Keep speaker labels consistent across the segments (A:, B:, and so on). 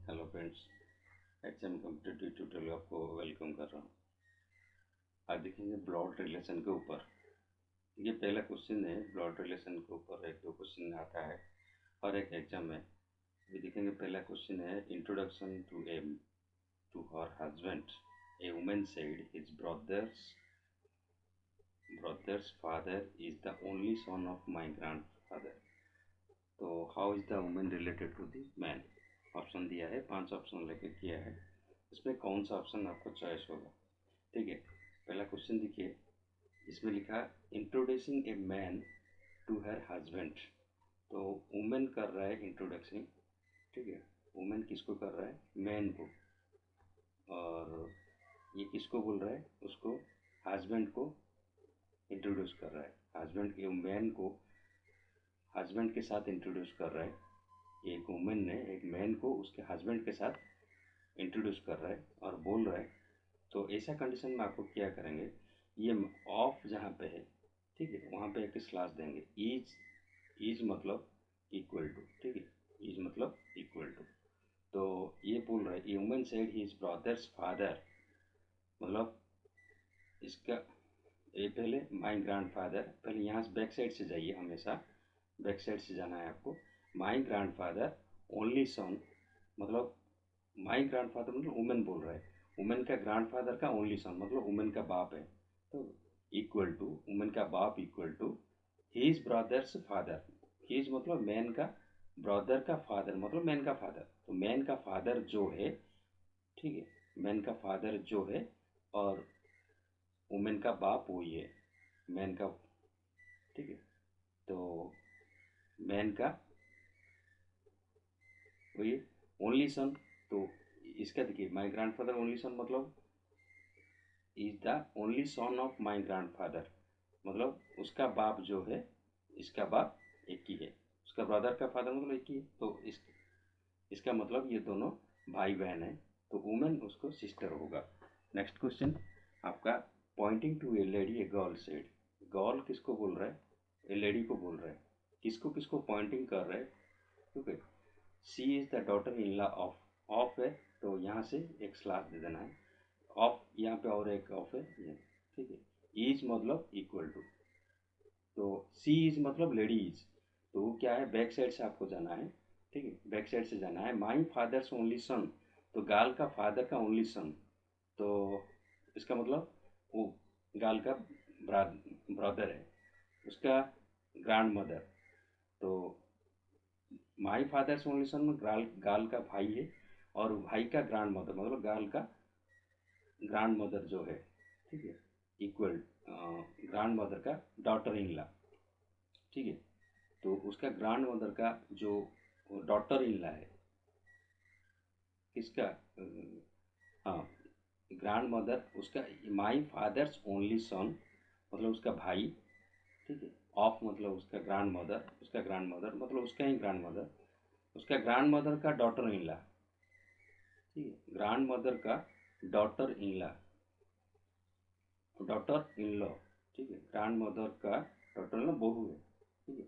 A: Hello friends, HM competitive tutorial आपको welcome कर रहा हूँ। आज देखेंगे ब्लड रिलेशन के ऊपर। ये पहला क्वेश्चन है। ब्लड रिलेशन के ऊपर एक दो क्वेश्चन आता है हर एक एग्जाम में। ये देखेंगे पहला क्वेश्चन है, introduction to her husband. A woman said his brother's father is the only son of my grandfather. तो how is the woman related to the man. Option दिया है, 5 ऑप्शन लेके किया है। इसमें कौन सा ऑप्शन आपको चॉइस होगा? ठीक है, पहला क्वेश्चन देखिए। इसमें लिखा introducing a man to her husband. तो वुमेन कर रहा है इंट्रोडक्शन। ठीक है, वुमेन किसको कर रहा है? मैन को। और ये किसको बोल रहा है? उसको हस्बैंड को इंट्रोड्यूस कर रहा है। हस्बैंड के मैन को हस्बैंड के साथ इंट्रोड्यूस कर रहा है। एक वुमेन ने एक मैन को उसके हस्बैंड के साथ इंट्रोड्यूस कर रहा है और बोल रहा है। तो ऐसा कंडीशन में आपको क्या करेंगे, ये ऑफ जहाँ पे है, ठीक है, वहाँ पे एक स्लैश देंगे। इज मतलब इक्वल टू। ठीक है, इज मतलब इक्वल टू। तो ये बोल रहा है, human said his brother's father, मतलब इसका ये पहले माई ग्रैंड फादर। पहले यहाँ से बैक साइड से जाइए, हमेशा बैक साइड से जाना है आपको। माई ग्रैंड फादर ओनली सन, मतलब माई ग्रैंड फादर मतलब वुमेन बोल रहा है। वुमेन का ग्रैंड फादर का ओनली सन मतलब वुमेन का बाप है। तो इक्वल टू वुमेन का बाप equal to his brother's father. His मतलब मैन का, ब्रदर का फादर मतलब मैन का फादर। तो मैन का फादर जो है, ठीक है, मैन का फादर जो है और वुमेन का बाप वही है, मैन का। ठीक है, तो मैन का वही ओनली सन। तो इसका देखिए, my grandfather only son मतलब is the only son of my grandfather, मतलब उसका बाप जो है, इसका बाप एक ही है, उसका ब्रदर का फादर मतलब एक ही है। तो इसका मतलब ये दोनों भाई बहन है। तो वुमेन उसको सिस्टर होगा। नेक्स्ट क्वेश्चन आपका, pointing to a lady a girl said. Girl किसको बोल रहा है? ए लेडी को बोल रहा है। किसको किसको पॉइंटिंग कर रहा है? ठीक है, she is the daughter in law of. Of है तो यहाँ से एक स्लैश दे देना है। ऑफ यहाँ पे और एक ऑफ है ये। ठीक है, इज मतलब इक्वल टू। तो सी इज मतलब लेडी इज। तो वो क्या है, बैक साइड से आपको जाना है। ठीक है, बैक साइड से जाना है। माई फादर्स ओनली सन, तो गाल का फादर का ओनली सन। तो इसका मतलब वो गाल का ब्रदर है, उसका ग्रैंड मदर। तो माई फादर्स ओनली सन में गाल का भाई है और भाई का ग्रैंड मदर मतलब गाल का ग्रैंड मदर जो है, ठीक है, इक्वल ग्रैंड मदर का डॉटर इन लॉ। ठीक है, तो उसका ग्रैंड मदर का जो डॉटर इन लॉ है, किसका? हाँ, ग्रैंड मदर उसका। माई फादर्स ओनली सन मतलब उसका भाई। ठीक है, ऑफ मतलब उसका ग्रैंड मदर, उसका ग्रैंड मदर मतलब उसका ही ग्रैंड मदर, उसका ग्रैंड मदर का डॉटर इन लॉ। ठीक है, ग्रैंड मदर का daughter in law, daughter in law. ठीक है, ग्रैंड मदर का डॉटर इन लॉ बहू है। ठीक है,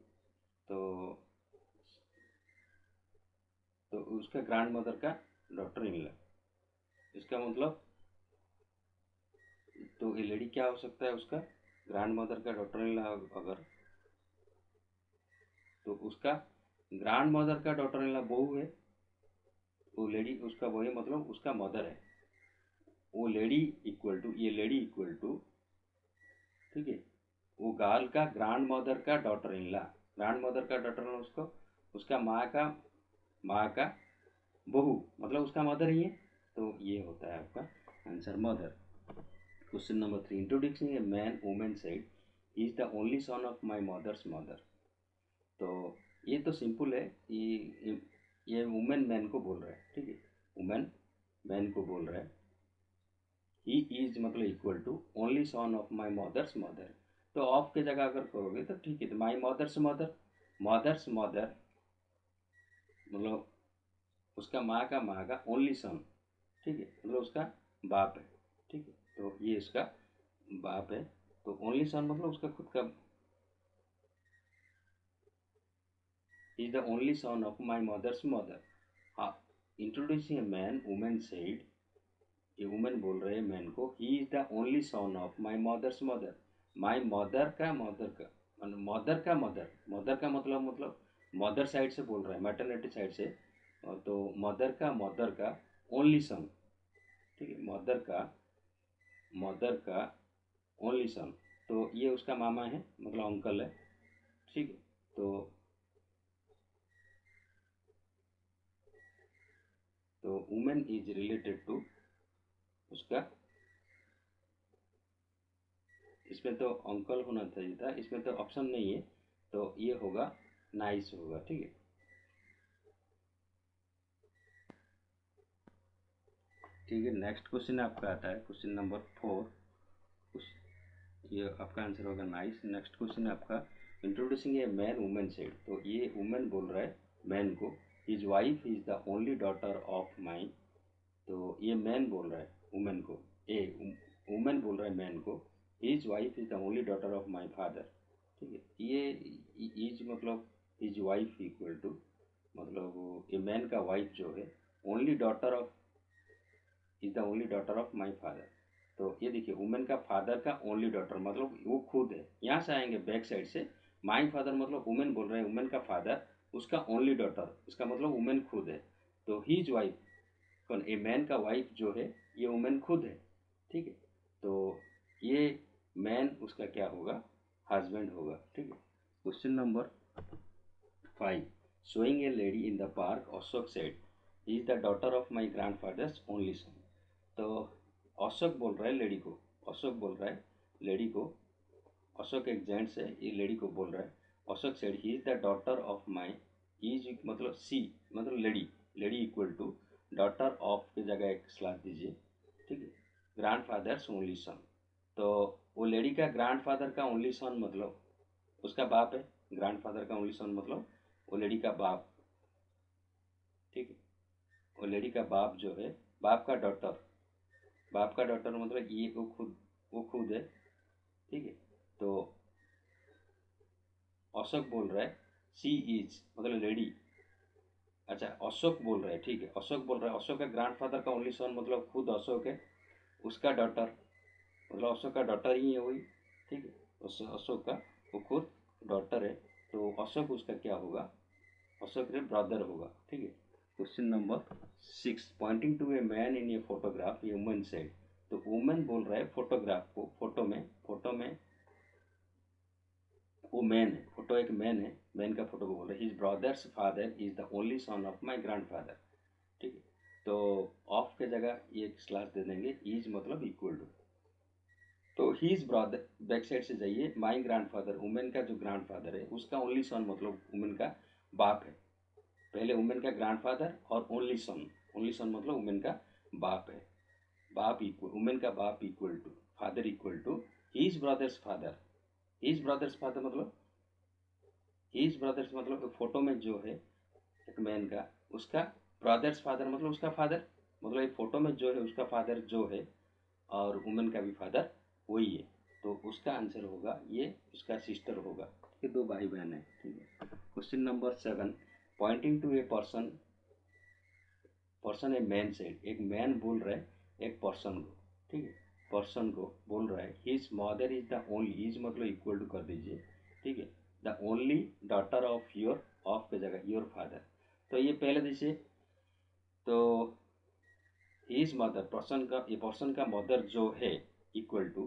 A: तो उसका ग्रैंड मदर का डॉटर इन लॉ, इसका मतलब तो ये लेडी क्या हो सकता है? उसका ग्रैंड मदर का डॉटर इन लॉ अगर, तो उसका ग्रैंड मदर का डॉटर इन लॉ बहू है। वो लेडी उसका वही मतलब उसका मदर है। वो लेडी इक्वल टू, ये लेडी इक्वल टू, ठीक है, वो गाल का ग्रैंड मदर का daughter in law. Grand mother का डॉटर इन लॉ उसको उसका माँ का बहू मतलब उसका मदर ही है। तो ये होता है आपका answer, mother. Question number 3, introducing a man women said he is the only son of my mother's mother. तो ये तो सिंपल है। ये वुमेन मैन को बोल रहा है। ठीक है, वुमेन मैन को बोल रहा है। ही इज मतलब equal to only son of my mother's mother. तो ऑफ की जगह अगर करोगे तो ठीक है, तो my mother's mother, mother's mother मतलब उसका माँ का ओनली सन। ठीक है, मतलब उसका बाप है। ठीक है, तो ये इसका बाप है। तो ओनली सन मतलब उसका खुद का, is the only son of my mother's mother. हाँ, introducing a man, women said, ये वुमेन बोल रहे हैं मैन को, he is the only son of my mother's mother, my mother का मदर का मदर का मदर, मदर का मतलब मदर साइड से बोल रहा है, मैटरनिटी साइड से, तो मदर का ओनली सन, ठीक है, मदर का ओनली सन, तो ये उसका मामा है, मतलब अंकल है, ठीक है। तो वुमेन इज रिलेटेड टू उसका, इसमें तो अंकल होना चाहिए था, इसमें तो ऑप्शन नहीं है, तो ये होगा नाइस होगा, ठीक है। ठीक है, नेक्स्ट क्वेश्चन आपका आता है क्वेश्चन नंबर 4, ये आपका आंसर होगा नाइस। नेक्स्ट क्वेश्चन है आपका, introducing a man women said, तो ये वुमेन बोल रहा है मैन को, his wife is the only daughter of my, तो ये मैन बोल रहा है वुमेन को, ए वुमेन बोल रहा है मैन को, his wife is the only daughter of my father, ठीक है। ये इज मतलब हिज वाइफ इक्वल टू, मतलब ये मैन का वाइफ जो है only daughter of, is the only daughter of my father, तो ये देखिए वुमेन का फादर का ओनली डॉटर मतलब वो खुद है, यहाँ से आएंगे बैक साइड से, माई फादर मतलब वुमेन बोल रहे हैं, वुमेन का फादर उसका ओनली डॉटर, इसका मतलब वुमेन खुद है, तो हीज वाइफ, कौन, ए मैन का वाइफ जो है ये वुमेन खुद है, ठीक है। तो ये मैन उसका क्या होगा, हस्बैंड होगा, ठीक है। Question number 5, showing a lady in the park, Ashok said, he is the daughter of my grandfather's only son, तो अशोक बोल रहा है लेडी को, अशोक बोल रहा है लेडी को, अशोक एक जेंट्स है, ये लेडी को बोल रहा है, Ashok said he is the daughter of my, is मतलब सी मतलब lady, lady equal to daughter of की जगह एक स्लैश दीजिए, ठीक है, ग्रैंड फादर्स ओनली सन, तो वो लेडी का ग्रैंड फादर का ओनली सन मतलब उसका बाप है, ग्रैंड फादर का ओनली सन मतलब वो लेडी का बाप, ठीक है, वो लेडी का बाप जो है, बाप का डॉटर, बाप का डॉटर मतलब ये वो खुद है, ठीक है। तो अशोक बोल रहा है सी इज मतलब लेडी, अच्छा अशोक बोल रहा है, ठीक है, अशोक बोल रहा है अशोक का ग्रैंडफादर का ओनली सन मतलब खुद अशोक है, उसका डॉटर मतलब अशोक का डॉटर ही है वही, ठीक है, अशोक का वो खुद डॉटर है, तो अशोक उसका क्या होगा, अशोक रे ब्रदर होगा, ठीक है। Question number 6, pointing to a man in a photograph, a woman said, तो वुमन बोल रहा है फोटोग्राफ को, फोटो में वो मैन है, फोटो एक मैन है, मैन का फोटो को बोल रहा है, his brother's father is the only son of my grandfather, ठीक है। तो ऑफ के जगह ये एक स्लैश दे देंगे, इज मतलब इक्वल टू, तो हीज ब्रदर, बैक साइड से जाइए, माई ग्रैंडफादर वुमेन का जो ग्रैंडफादर है उसका ओनली सन मतलब वुमेन का बाप है, पहले वुमेन का ग्रैंडफादर और ओनली सन, ओनली सन मतलब वुमेन का बाप है, बाप इक्वल, वुमेन का बाप equal to father equal to his brother's father, his brother's father मतलब, हीज ब्रदर्स मतलब फोटो में जो है एक मैन का, उसका ब्रदर्स फादर मतलब उसका फादर, मतलब एक फोटो में जो है उसका फादर जो है, और वुमेन का भी फादर वही है, तो उसका आंसर होगा ये उसका सिस्टर होगा, ठीक है, दो भाई बहन है, ठीक है। Question number 7, pointing to a person, person a man said, एक मैन बोल रहा है एक पर्सन को, ठीक है, पर्सन को बोल रहा है his mother is the only, is मतलब इक्वल टू कर दीजिए, ठीक है, the only daughter of your, of की जगह योर फादर, तो ये पहले दीजिए, तो हिज मदर पर्सन का, ये पर्सन का मदर जो है इक्वल टू,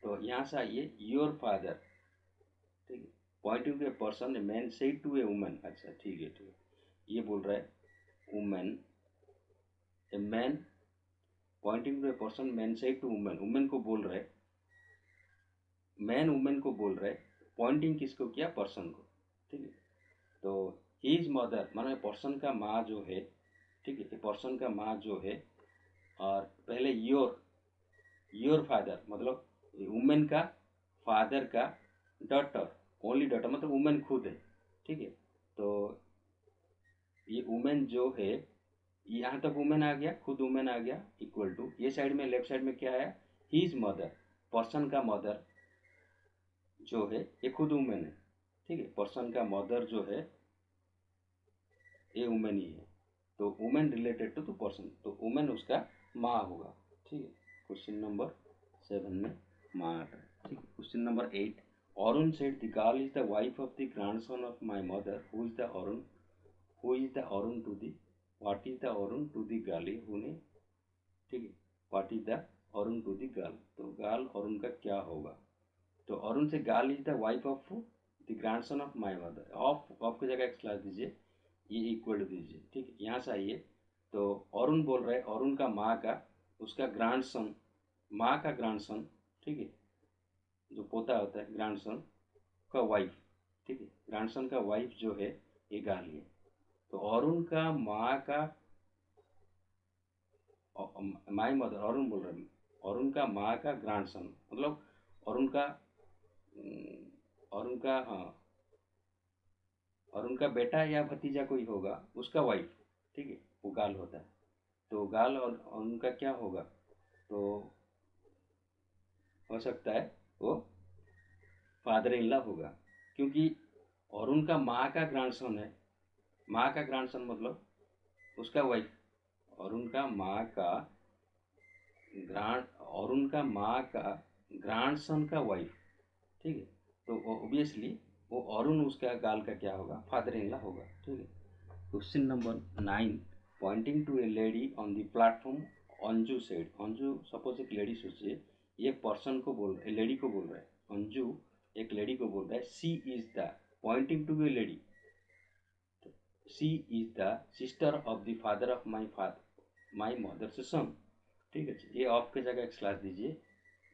A: तो यहाँ से आइए योर फादर, ठीक है, pointing to a person, a man said to a woman, अच्छा ठीक है, ठीक है, ये बोल रहा है women, a man pointing to a person, man said to women, women को बोल रहा है, मैन वुमेन को बोल रहा है, पॉइंटिंग किसको किया, पर्सन को, ठीक है, तो हिज मदर माने पर्सन का माँ जो है, ठीक है, पर्सन का माँ जो है, और पहले योर फादर मतलब वुमेन का फादर का डॉटर, ओनली डॉटर मतलब वुमेन खुद है, ठीक है, तो ये वुमेन जो है, यहाँ तक वुमेन आ गया, खुद वुमेन आ गया इक्वल टू, ये साइड में लेफ्ट साइड में क्या है, हीज मदर, पर्सन का मदर जो है ये खुद वुमेन है, ठीक है, पर्सन का मदर जो है ये वुमेन ही है, तो women related to the person, तो वुमेन उसका माँ होगा। ठीक है, क्वेश्चन नंबर 7 में माँ आता है। ठीक है, question number 8, Arun said the girl is the wife of the grandson of my mother, who is the Arun, who is the Arun to the, what is the Arun to the girl, who ने। ठीक है, what is the Arun to the girl, तो girl Arun का क्या होगा। तो अरुण से girl is the wife of the grandson of my mother, of की जगह एक्स ला दीजिए, ये इक्वल टू दीजिए। ठीक है, यहाँ से आइए, तो अरुण बोल रहे हैं अरुण का माँ का, उसका ग्रैंडसन, माँ का ग्रैंडसन, ठीक है, जो पोता होता है ग्रैंडसन का वाइफ। ठीक है, ग्रैंडसन का वाइफ जो है ये गर्ल है। तो अरुण का माँ का, माई मदर अरुण बोल रहे हैं, अरुण का माँ का ग्रैंडसन मतलब अरुण का, अरुण का, हाँ, अरुण का बेटा या भतीजा कोई होगा, उसका वाइफ। ठीक है, वो गाल होता है। तो गाल और अरुण का क्या होगा, तो हो सकता है वो फादर इन लॉ होगा, क्योंकि अरुण का माँ का ग्रैंडसन है। माँ का ग्रैंडसन मतलब उसका वाइफ, अरुण का माँ का ग्रांड, अरुण का माँ का ग्रैंडसन का वाइफ। ठीक है, तो ऑब्वियसली वो अरुण उसका गाल का क्या होगा, फादर इन लॉ होगा। ठीक है, question number 9, pointing to a lady on the platform, Anju said, Anju suppose एक लेडी सोचिए, ये पर्सन को बोल रहा है, लेडी को बोल रहा है, अंजू एक लेडी को बोल रहा है, she is the, pointing to a lady, she is the sister of the father of my mother's son. ठीक है, ये ऑफ के जगह एक स्लैश दीजिए,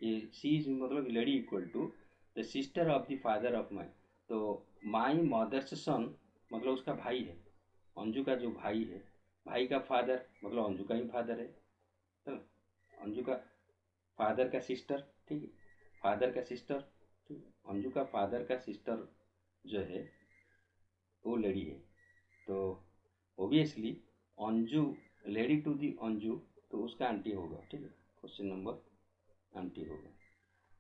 A: ये सी इज मतलब lady equal to the sister of the father of my, तो माई मदर्स सन मतलब उसका भाई है, अंजू का जो भाई है, भाई का फादर मतलब अंजू का ही फादर है, तो अंजू का फादर का सिस्टर। ठीक है, फादर का सिस्टर, ठीक है, अंजू का फादर का सिस्टर जो है वो लेडी है, तो obviously Anju, lady to the Anju, तो उसका आंटी होगा। ठीक है, क्वेश्चन नंबर आंटी होगा,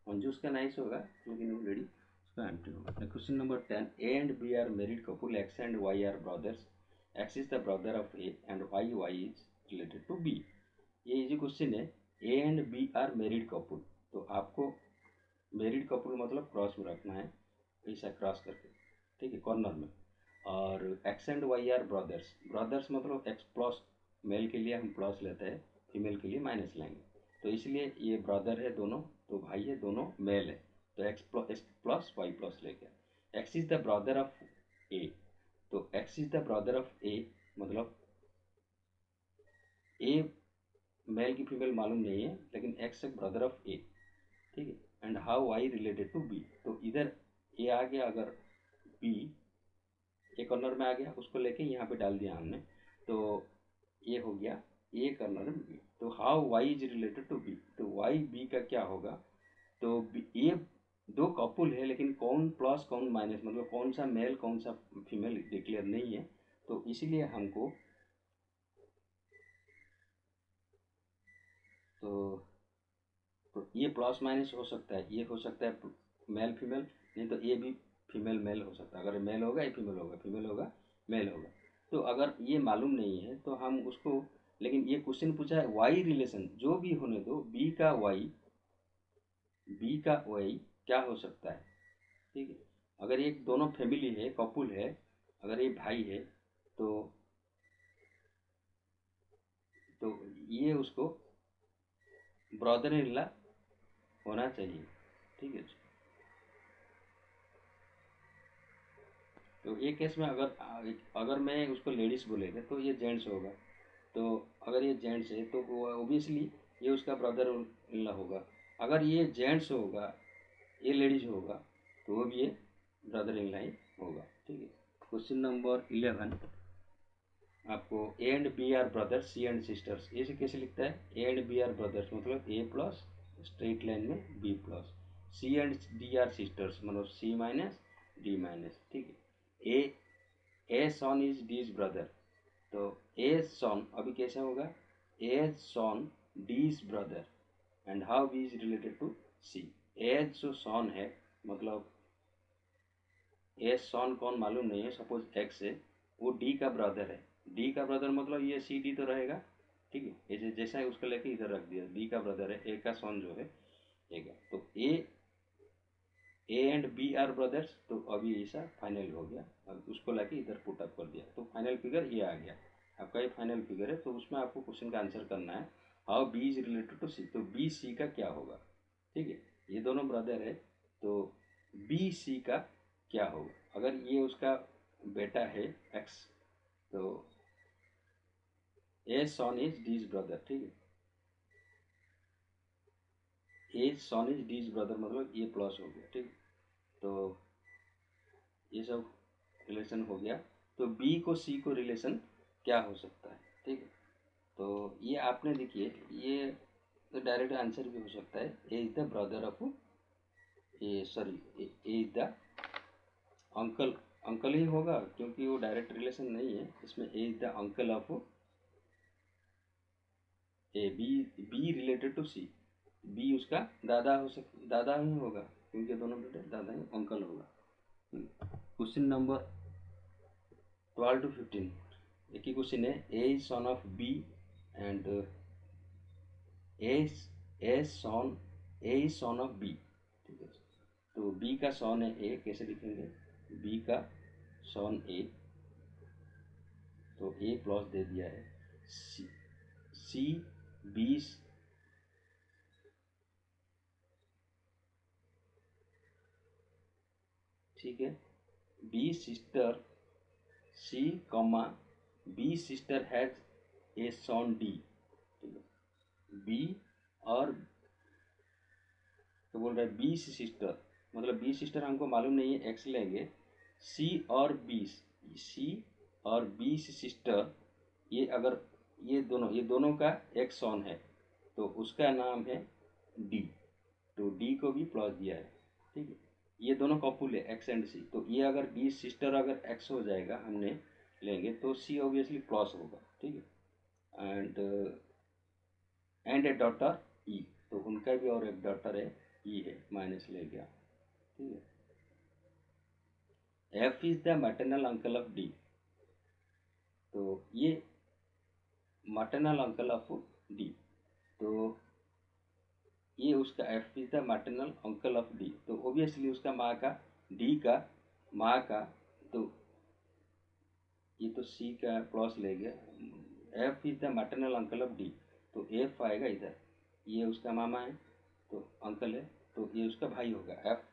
A: अंजू उसका नाइस होगा लेकिन वो लेडी उसका आंटी होगा। Question number 10, A and B are married couple, X and Y are brothers, X is the brother of A and Y is related to B. ये जो question है, A and B are married couple, तो आपको married couple मतलब cross में रखना है, ऐसा क्रॉस करके। ठीक है, कॉर्नर में। और X and Y are brothers, brothers मतलब एक्स प्लस, मेल के लिए हम प्लस लेते हैं, फीमेल के लिए माइनस लाएंगे, तो इसलिए ये ब्रदर है दोनों, तो भाई है दोनों, मेल है, तो एक्स प्लस वाई प्लस लेके। X is the brother of A, तो X is the brother of A मतलब ए मेल की फीमेल मालूम नहीं है, लेकिन एक्स एक ब्रदर ऑफ ए। ठीक है, and how Y related to B, तो इधर ए आ गया, अगर बी ए कॉर्नर में आ गया, उसको लेके यहाँ पे डाल दिया हमने, तो ये हो गया ए कॉर्नर में बी, तो how Y is related to B, तो वाई बी का क्या होगा, तो ये दो कपल है, लेकिन कौन प्लस कौन माइनस मतलब कौन सा मेल कौन सा फीमेल डिक्लेयर नहीं है, तो इसीलिए हमको, तो ये प्लस माइनस हो सकता है, ये हो सकता है मेल फीमेल, नहीं तो ये भी फीमेल मेल हो सकता है, अगर मेल होगा ये फीमेल होगा, फीमेल होगा मेल होगा। तो अगर ये मालूम नहीं है तो हम उसको, लेकिन ये क्वेश्चन पूछा है वाई रिलेशन, जो भी होने दो, बी का वाई, बी का वाई क्या हो सकता है। ठीक है, अगर ये दोनों फैमिली है, कपुल है, अगर ये भाई है, तो ये उसको ब्रदर इन लॉ होना चाहिए। ठीक है, तो ये केस में अगर अगर मैं उसको लेडीज बोलेगा तो ये जेंट्स होगा, तो अगर ये जेंट्स है तो ओबियसली ये उसका ब्रदर इन लॉ होगा। अगर ये जेंट्स होगा, ये लेडीज होगा, तो वो भी ये ब्रदर इन लॉ ही होगा। ठीक है, क्वेश्चन नंबर 11, आपको A and B are brothers, C and sisters, ऐसे कैसे लिखता है, A and B are brothers मतलब ए प्लस स्ट्रेट लाइन में B plus, C and D are sisters मतलब सी माइनस डी माइनस। ठीक है, ए सन इज डीज ब्रदर, तो ए सन अभी कैसे होगा, A son D's brother, and how B is related to C. A जो सन है मतलब ए सन कौन मालूम नहीं है, सपोज एक्स है, वो डी का ब्रदर है, डी का ब्रदर मतलब ये सी डी तो रहेगा, ठीक है, ये जैसा है उसको लेके इधर रख दिया। बी का ब्रदर है, ए का सन जो है ए का, तो A and B are brothers, तो अभी ऐसा फाइनल हो गया। अब उसको लाके इधर पुट अप कर दिया, तो फाइनल फिगर ये आ गया आपका। ये फाइनल फिगर है, तो उसमें आपको क्वेश्चन का आंसर करना है how B is related to C. तो बी सी का क्या होगा, ठीक है, ये दोनों ब्रदर है, तो बी सी का क्या होगा। अगर ये उसका बेटा है एक्स, तो ए सन इज डीज ब्रदर, ठीक है, ए सन इज डीज ब्रदर मतलब ये प्लस हो गया, ठीक है। तो ये सब रिलेशन हो गया। तो बी को सी को रिलेशन क्या हो सकता है, ठीक है। तो ये आपने देखिए, ये तो डायरेक्ट आंसर भी हो सकता है, A is the brother of, A sorry, A is the uncle, uncle ही होगा क्योंकि वो डायरेक्ट रिलेशन नहीं है इसमें। A is the uncle of A, B related to C, B उसका दादा हो दादा ही होगा क्योंकि दोनों बेटे दादा ही, अंकल होगा। क्वेश्चन नंबर 12 to 15 एक ही क्वेश्चन है। A is son of B and A is son of B, ठीक है। तो बी का सन है ए, कैसे लिखेंगे, बी का सन ए, तो ए प्लस दे दिया है, सी बी, ठीक है, B sister C comma B sister has a son D, ठीक है। बी और तो बोल रहा है बी सिस्टर, मतलब बी सिस्टर हमको मालूम नहीं है, एक्स लेंगे। सी और बी सिस्टर, ये अगर ये दोनों का एक सन है, तो उसका नाम है डी, तो डी को भी प्लस दिया है, ठीक है। ये दोनों कपुल है एक्स एंड सी, तो ये अगर बी सिस्टर अगर एक्स हो जाएगा हमने लेंगे, तो सी ऑब्वियसली प्लस होगा, ठीक है। एंड ए डॉटर ई, तो उनका भी और एक डॉटर है ई है, माइनस ले गया, ठीक है। F is the maternal uncle of D, तो ये मैटरनल अंकल ऑफ डी, तो ये उसका F is the maternal uncle of D, तो ओबियसली उसका माँ का, डी का माँ का, तो ये तो सी का प्लस ले गया। F is the maternal uncle of D, तो एफ आएगा इधर, ये उसका मामा है तो अंकल है, तो ये उसका भाई होगा, एफ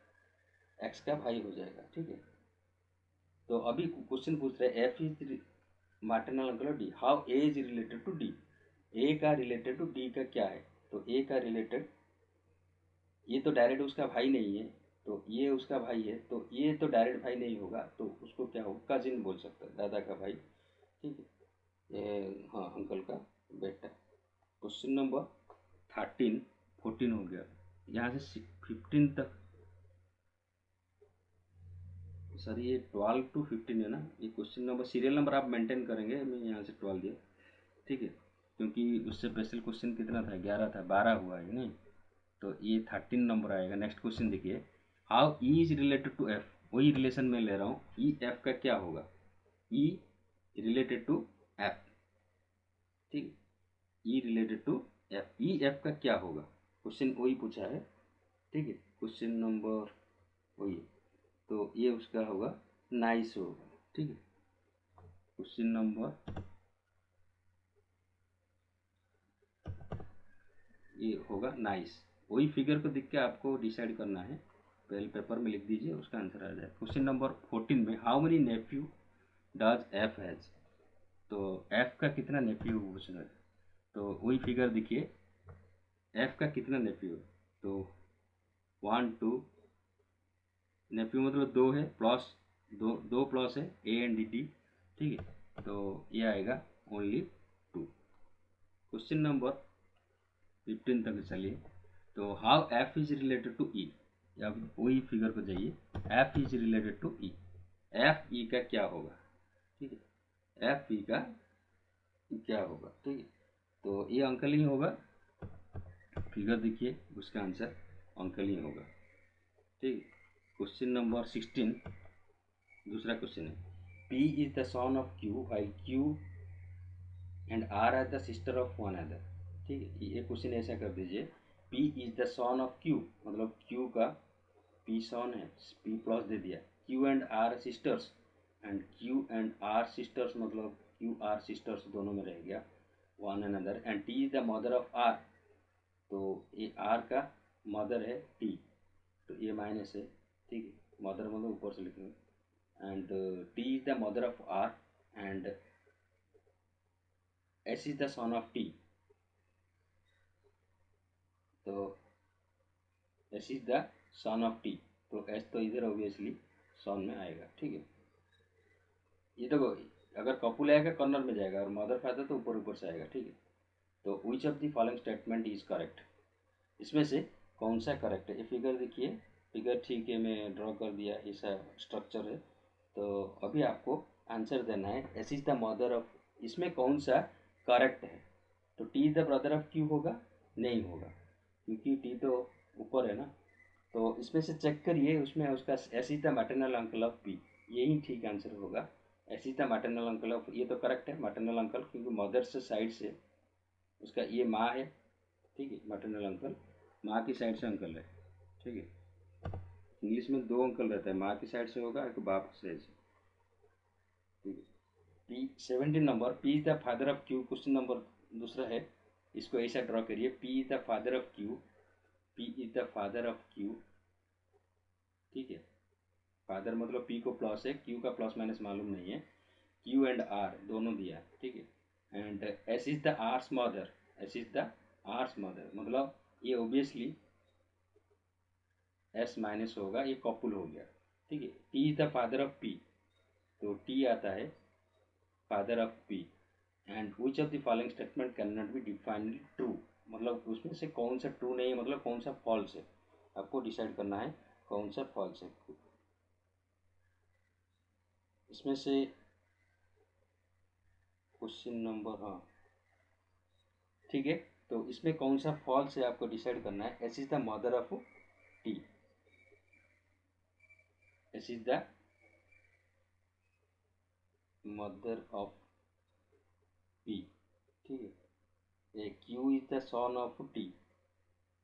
A: एक्स का भाई हो जाएगा, ठीक है। तो अभी क्वेश्चन पूछ रहे हैं F is maternal uncle of D, how A is related to D, A का रिलेटेड टू डी का क्या है। तो ए का रिलेटेड, ये तो डायरेक्ट उसका भाई नहीं है, तो ये उसका भाई है, तो ये तो डायरेक्ट भाई नहीं होगा, तो उसको क्या होगा, कजिन बोल सकता है, दादा का भाई, ठीक है, हाँ अंकल का बेटा। क्वेश्चन नंबर 13 14 हो गया, यहाँ से 15 तक, सर ये 12 to 15 है ना, ये क्वेश्चन नंबर सीरियल नंबर आप मेंटेन करेंगे, मैं यहाँ से 12 दिया, ठीक है, क्योंकि उससे स्पेशल क्वेश्चन कितना था, 11 था, 12 हुआ है नहीं, तो ये 13 नंबर आएगा। नेक्स्ट क्वेश्चन देखिए, how E is related to F, वही रिलेशन में ले रहा हूँ, ई एफ का क्या होगा, ई रिलेटेड टू एफ, ठीक, E related to F, E F का क्या होगा, क्वेश्चन वही पूछा है, ठीक है, क्वेश्चन नंबर वही है, तो ये उसका होगा नाइस होगा, ठीक है। क्वेश्चन नंबर ये होगा नाइस, वही फिगर को देख के आपको डिसाइड करना है, पहले पेपर में लिख दीजिए, उसका आंसर आ जाए। क्वेश्चन नंबर 14 में, how many nephew does F has, तो एफ का कितना नेफ्यू पूछ रहा है, तो वही फिगर देखिए, एफ का कितना नेफ्यू है, तो 1 2, नेफ्यू मतलब 2 है, प्लस दो प्लस है ए एंड डी, ठीक है, तो ये आएगा ओनली 2। क्वेश्चन नंबर 15 तक चलिए, तो how F is related to E, अब वही फिगर को जाइए, F is related to E, F E का क्या होगा, ठीक है, एफ ई का क्या होगा, ठीक है, तो ये अंकल ही होगा, फिगर देखिए उसका आंसर अंकल ही होगा, ठीक है। क्वेश्चन नंबर 16 दूसरा क्वेश्चन है, P is the son of Q while Q and R are the sister of one other. ठीक है, ये क्वेश्चन ऐसा कर दीजिए, P is the son of Q, मतलब क्यू का पी सन है, पी प्लस दे दिया, Q and R sisters, and Q and R sisters मतलब क्यू आर सिस्टर्स दोनों में रह गया one another, and T is the mother of R, तो ये आर का मदर है टी, तो ये माइनस है। ठीक है, मदर मतलब ऊपर से लिखेंगे, and T is the mother of R, and S is the son of T, तो S is the son of T, तो एस तो इधर ऑब्वियसली सन में आएगा। ठीक है, ये देखो अगर कपुल आएगा कॉर्नर में जाएगा और मदर फादर तो ऊपर ऊपर से आएगा। ठीक है, तो which of the following statement is correct, इसमें से कौन सा करेक्ट है। ये फिगर देखिए, फिगर ठीक है मैं ड्रॉ कर दिया, ऐसा स्ट्रक्चर है, तो अभी आपको आंसर देना है S is the mother of, इसमें कौन सा करेक्ट है। तो T is the brother of Q होगा, नहीं होगा क्योंकि टी तो ऊपर है ना, तो इसमें से चेक करिए, उसमें उसका S is the maternal uncle of P, यही ठीक आंसर होगा। S is the maternal uncle of, ये तो करेक्ट है मैटरनल अंकल, क्योंकि मदर से साइड से उसका ये माँ है। ठीक है, मैटरनल अंकल माँ की साइड से अंकल है। ठीक है, इंग्लिश में दो अंकल रहता है, माँ की साइड से होगा एक बाप की साइड से। ठीक है, P 17 number, P is the father of Q, question number दूसरा है, इसको ऐसा ड्रॉ करिए, P is the father of Q, P is the father of Q. ठीक है, फादर मतलब पी को प्लस है, क्यू का प्लस माइनस मालूम नहीं है, क्यू एंड आर दोनों दिया। ठीक है, and S is the R's mother, S is the R's mother मतलब ये ओबियसली एस माइनस होगा, ये कॉपुल हो गया। ठीक है, T is the father of P, तो टी आता है father of P, and which of the following statement can not be defined true, मतलब उसमें से कौन सा ट्रू नहीं है, मतलब कौन सा फॉल्स है, आपको डिसाइड करना है कौन सा फॉल्स है। इसमें से क्वेश्चन नंबर, हाँ ठीक है, तो इसमें कौन सा फॉल्स है आपको डिसाइड करना है। S is the mother of T, S is the mother of P. ठीक है, ये Q is the son of T,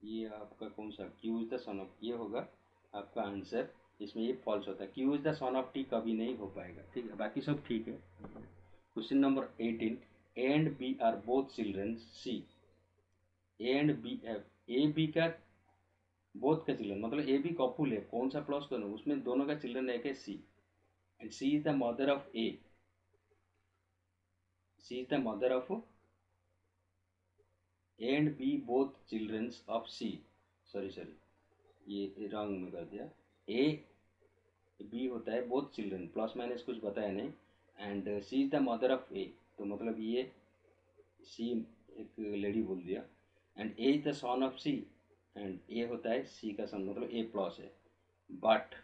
A: ये आपका कौन सा Q is the son of, ये होगा आपका आंसर। इसमें ये फॉल्स होता है, Q is the son of T कभी नहीं हो पाएगा। ठीक है, बाकी सब ठीक है। Question number 18, A and B are both children C, A and B है, ए बी का बोथ का चिल्ड्रन मतलब ए बी कॉपुल है, कौन सा प्लस करूँ, उसमें दोनों का चिल्ड्रन एक है C, and C is the mother of A, C is the mother of A and B both childrens of C, sorry sorry ये रॉन्ग में कर दिया, ए बी होता है बोथ चिल्ड्रन, प्लस माइनस कुछ बताया नहीं, and C is the mother of A, तो मतलब ये सी एक लेडी बोल दिया, and A is the son of C, and A होता है सी का सन मतलब ए प्लस है, but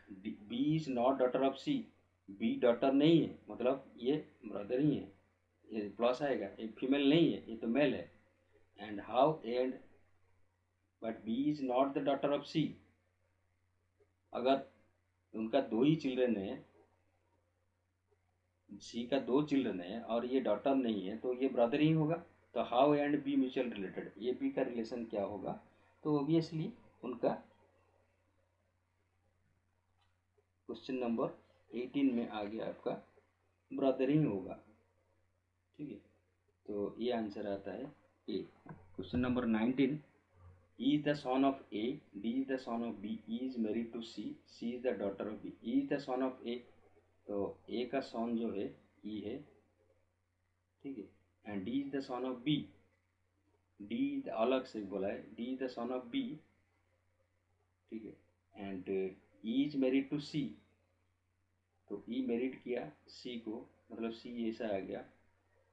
A: B is not daughter of C, B daughter नहीं है मतलब ये ब्रदर ही है, ये प्लस आएगा, ये फीमेल नहीं है, ये तो मेल है, and how and but B is not the daughter of C, अगर उनका दो ही चिल्ड्रन है, सी का दो चिल्ड्रन है और ये डॉटर नहीं है, तो ये ब्रदर ही होगा, तो how and be mutual related, ये बी का रिलेशन क्या होगा, तो ऑब्वियसली उनका क्वेश्चन नंबर 18 में आ गया आपका ब्रदर ही होगा। ठीक है, तो ये आंसर आता है A. Question number 19, E is the son of A, D is the son of B, E is married to C, C is the daughter of B, E is the son of A, तो A का son जो है E है। ठीक है, and D is the son of B, D अलग से बोला है, D is the son of B। ठीक है, and E is married to C, तो E मैरिड किया C को, मतलब C ऐसा आ गया,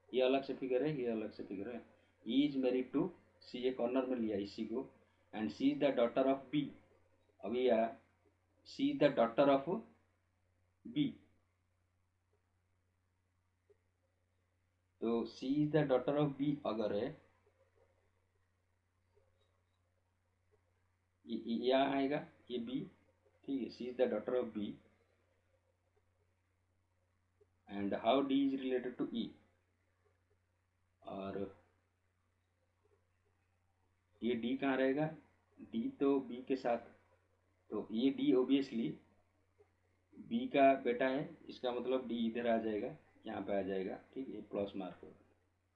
A: ये अलग से फिगर है, ये अलग से फिगर है, E is married to C, ये कॉर्नर में लिया इसी को, and C is the daughter of B, अभी आया C is the daughter of B, तो C is the daughter of B अगर है, ये यहाँ आएगा ये B। ठीक है, C is the daughter of B, and how D is related to E, और ये डी कहाँ रहेगा, डी तो बी के साथ, तो ये डी ओबियसली बी का बेटा है, इसका मतलब डी इधर आ जाएगा, यहाँ पे आ जाएगा, ठीक है, प्लस मार्क होगा।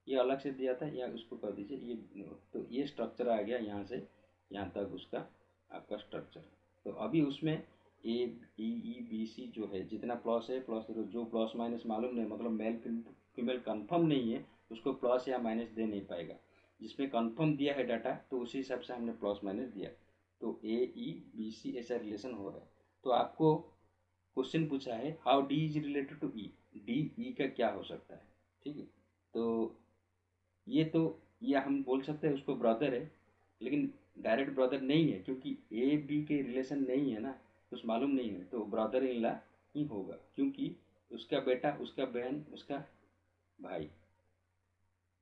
A: ये अलग से दिया था, या उसको कर दीजिए ये, तो ये स्ट्रक्चर आ गया यहाँ से यहाँ तक उसका आपका स्ट्रक्चर। तो अभी उसमें ए ई बी सी जो है, जितना प्लस है प्लस, जो प्लस माइनस मालूम नहीं, मतलब मेल फीमेल कंफर्म नहीं है, उसको प्लस या माइनस दे नहीं पाएगा। जिसमें कंफर्म दिया है डाटा, तो उसी हिसाब से हमने प्लस माइनस दिया। तो ए ई बी सी ऐसा रिलेशन हो रहा है। तो आपको क्वेश्चन पूछा है how D is related to E, D E का क्या हो सकता है, ठीक है। तो ये तो ये हम बोल सकते हैं उसको ब्रदर है, लेकिन डायरेक्ट ब्रदर नहीं है, क्योंकि ए बी के रिलेशन नहीं है ना, कुछ मालूम नहीं है, तो ब्रदर इन लॉ ही होगा, क्योंकि उसका बेटा, उसका बहन, उसका भाई,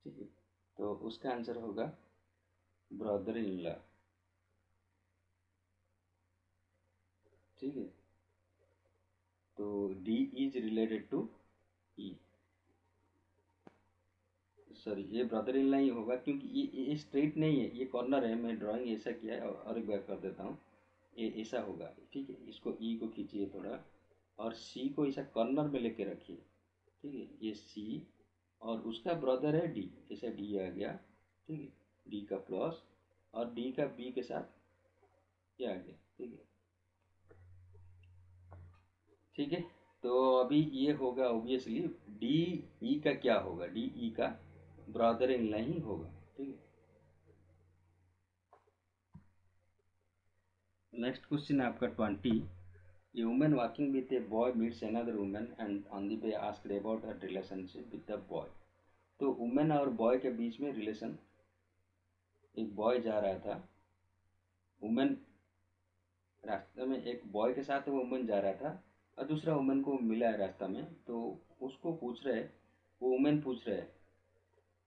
A: ठीक है। तो उसका आंसर होगा ब्रदर इन लॉ, ठीक है। तो D is related to E, sorry ये ब्रदर इन लॉ ही होगा, क्योंकि ये स्ट्रेट नहीं है, ये कॉर्नर है, मैं ड्राइंग ऐसा किया है, और एक बार कर देता हूँ, ये ऐसा होगा, ठीक है। इसको ई को खींचिए थोड़ा, और सी को ऐसा कॉर्नर में लेके रखिए, ठीक है, ये सी, और उसका ब्रदर है डी, ऐसा डी आ गया, ठीक है, डी का प्लस, और डी का बी के साथ ये आ गया, ठीक है, ठीक है। तो अभी ये होगा ऑब्वियसली डी ई का क्या होगा, डी ई का ब्रदर इन लॉ ही होगा, ठीक है। नेक्स्ट क्वेश्चन आपका 20, A woman walking with a boy meets another woman and on the way asked about her relationship with the boy। तो वुमेन और बॉय के बीच में रिलेशन, एक बॉय जा रहा था, वुमेन रास्ते में एक बॉय के साथ वो वुमेन जा रहा था, और दूसरा वुमेन को मिला है रास्ता में, तो उसको पूछ रहे, वो वुमेन पूछ रहे,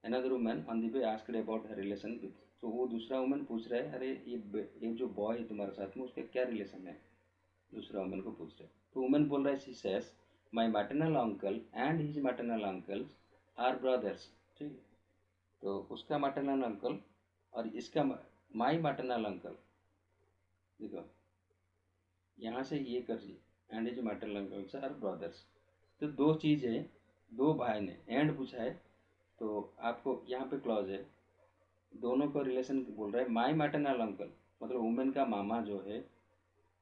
A: another women on the way asked about her relation with, तो वो दूसरा वुमेन पूछ रहे, अरे ये जो बॉय है तुम्हारे साथ में, उसका क्या रिलेशन है, दूसरा वुमन को पूछ रहे। तो वुमन बोल रहा है, she says my maternal uncle and his maternal uncles are brothers, ठीक है। तो उसका मैटरनल अंकल और इसका माय मैटरनल अंकल, देखो यहाँ से ये कर ली, and his maternal uncles are brothers. तो दो चीज़ है, दो भाई ने एंड पूछा है, तो आपको यहाँ पे क्लॉज है, दोनों का रिलेशन बोल रहा है, माय मैटरनल अंकल मतलब वुमेन का मामा जो है,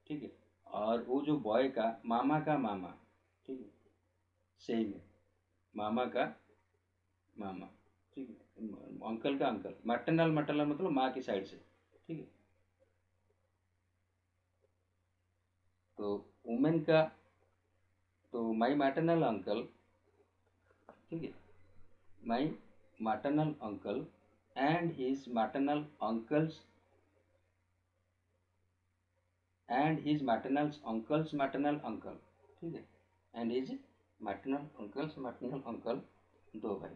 A: ठीक है, और वो जो बॉय का मामा, ठीक है, सेम है, मामा का मामा, ठीक है, अंकल का अंकल, मैटरनल मैटरनल मतलब माँ की साइड से, ठीक है। तो वुमेन का, तो माई मैटरनल अंकल, ठीक है, my maternal uncle and his maternal uncles and his maternal uncle, ठीक है, एंड हिज मैटरनल अंकल, दो भाई।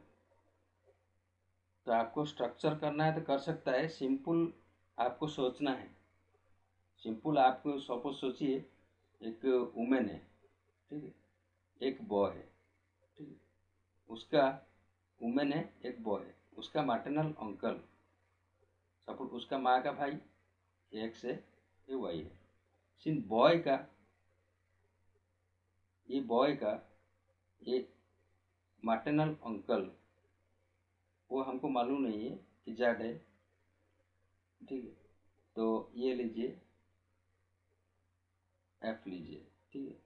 A: तो आपको स्ट्रक्चर करना है तो कर सकता है, सिंपल आपको सोचना है, सिंपल आपको सपोज सोचिए, एक वुमेन है, ठीक है, एक बॉय है, ठीक है, उसका वुमेन है, एक बॉय है, उसका मैटरनल अंकल, सपोज उसका माँ का भाई एक्स है, ये वाई है, सिंस बॉय का ये मैटरनल अंकल, वो हमको मालूम नहीं है कि जेड है, ठीक है। तो ये लीजिए, एफ लीजिए, ठीक है,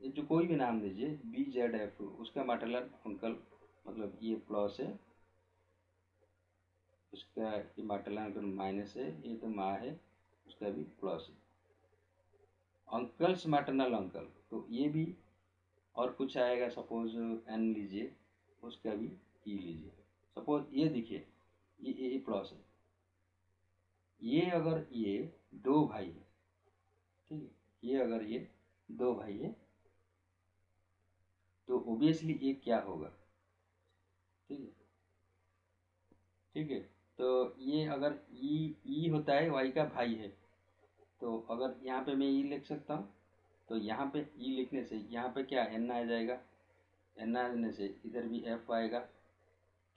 A: ये जो कोई भी नाम लीजिए, बी जेड एफ, उसका मैटरनल अंकल मतलब ये प्लस है, उसका ये मैटरनल अंकल माइनस है, ये तो माँ है, उसका भी प्लस है। अंकल्स मैटरनल अंकल, तो ये भी और कुछ आएगा, सपोज एन लीजिए, उसका भी ई लीजिए, सपोज ये देखिए, ये प्लस है, ये अगर ये दो भाई है, ठीक है, ये अगर ये दो भाई है, तो ओबियसली ये क्या होगा, ठीक है, ठीक है। तो ये अगर ई होता है वाई का भाई है, तो अगर यहाँ पे मैं ई लिख सकता हूँ, तो यहाँ पे ई लिखने से यहाँ पे क्या एन आ जाएगा, एन आने से इधर भी एफ आएगा,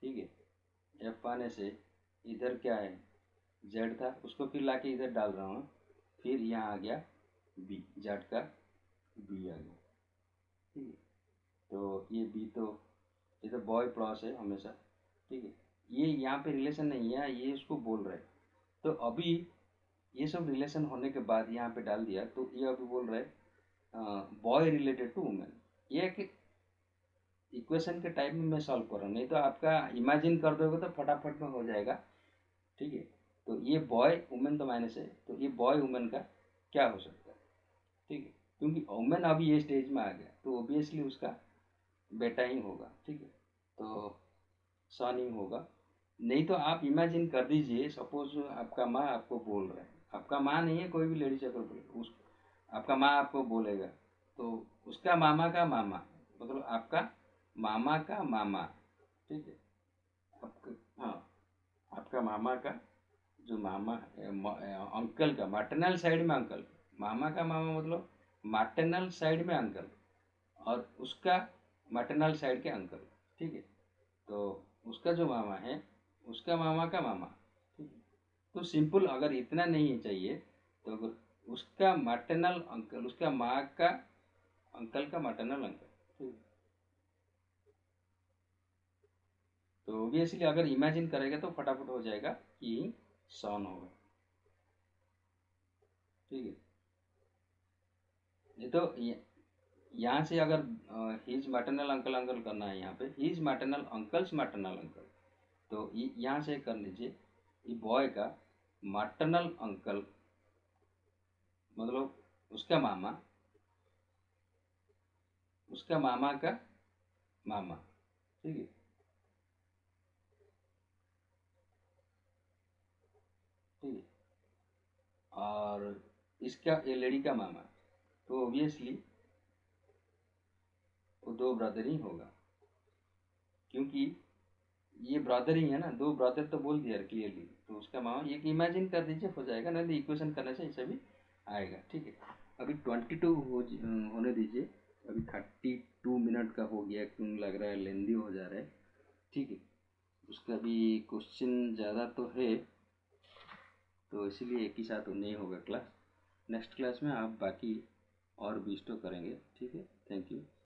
A: ठीक है। एफ आने से इधर क्या है, जेड था, उसको फिर लाके इधर डाल रहा हूँ, फिर यहाँ आ गया बी, जेड का बी आ गया। ठीक है, तो ये बी तो ये तो बॉय प्लस है हमेशा। ठीक है, ये यहाँ पे रिलेशन नहीं है, ये उसको बोल रहा है। तो अभी ये सब रिलेशन होने के बाद यहाँ पे डाल दिया, तो ये अभी बोल रहा है बॉय रिलेटेड टू वुमेन। ये एक इक्वेशन के टाइप में मैं सॉल्व कर रहा हूँ, नहीं तो आपका इमेजिन कर दोगे तो फटाफट में हो जाएगा। ठीक है, तो ये बॉय वुमेन तो माइनस है, तो ये बॉय वुमेन का क्या हो सकता है। ठीक है, क्योंकि वुमेन अभी ये स्टेज में आ गया, तो ओबियसली उसका बेटा ही होगा। ठीक है, तो सन ही होगा। नहीं तो आप इमेजिन कर दीजिए, सपोज आपका माँ आपको बोल रहा है, आपका माँ नहीं है, कोई भी लेडीज अगर बोले उस, आपका माँ आपको बोलेगा, तो उसका मामा का मामा, मतलब आपका मामा का मामा। ठीक है, आपका, हाँ, आपका मामा का जो मामा अंकल का मैटरनल साइड में अंकल, मामा का मामा मतलब मैटरनल साइड में अंकल, और उसका मैटरनल साइड के अंकल। ठीक है, तो उसका जो मामा है, उसका मामा का मामा। ठीक है, तो सिंपल अगर इतना नहीं चाहिए, तो अगर उसका मैटरनल अंकल, उसका माँ का अंकल का मैटरनल अंकल। ठीक है, तो ऑब्वियसली अगर इमेजिन करेगा तो फटाफट हो जाएगा कि सन होगा। ठीक है, ये तो यहाँ से अगर हिज मैटरनल अंकल अंकल करना है, यहाँ पे his maternal uncles maternal uncle, तो यहाँ से कर लीजिए, ये बॉय का मैटरनल अंकल मतलब उसका मामा, उसका मामा का मामा। ठीक है, ठीक है, और इसका ये लेडी का मामा, तो ऑब्वियसली वो दो ब्रदर ही होगा, क्योंकि ये ब्रदर ही है ना, दो ब्रदर तो बोल दिया क्लियरली, तो उसका मामा ये इमेजिन कर दीजिए, हो जाएगा, नहीं तो इक्वेशन करने से ऐसा भी आएगा। ठीक है, अभी 22 होने दीजिए, अभी 32 मिनट का हो गया, क्यों लग रहा है लेंदी हो जा रहा है। ठीक है, उसका भी क्वेश्चन ज़्यादा तो है, तो इसीलिए एक ही साथ नहीं होगा क्लास। नेक्स्ट क्लास में आप बाकी और भी स्टो करेंगे। ठीक है, थैंक यू।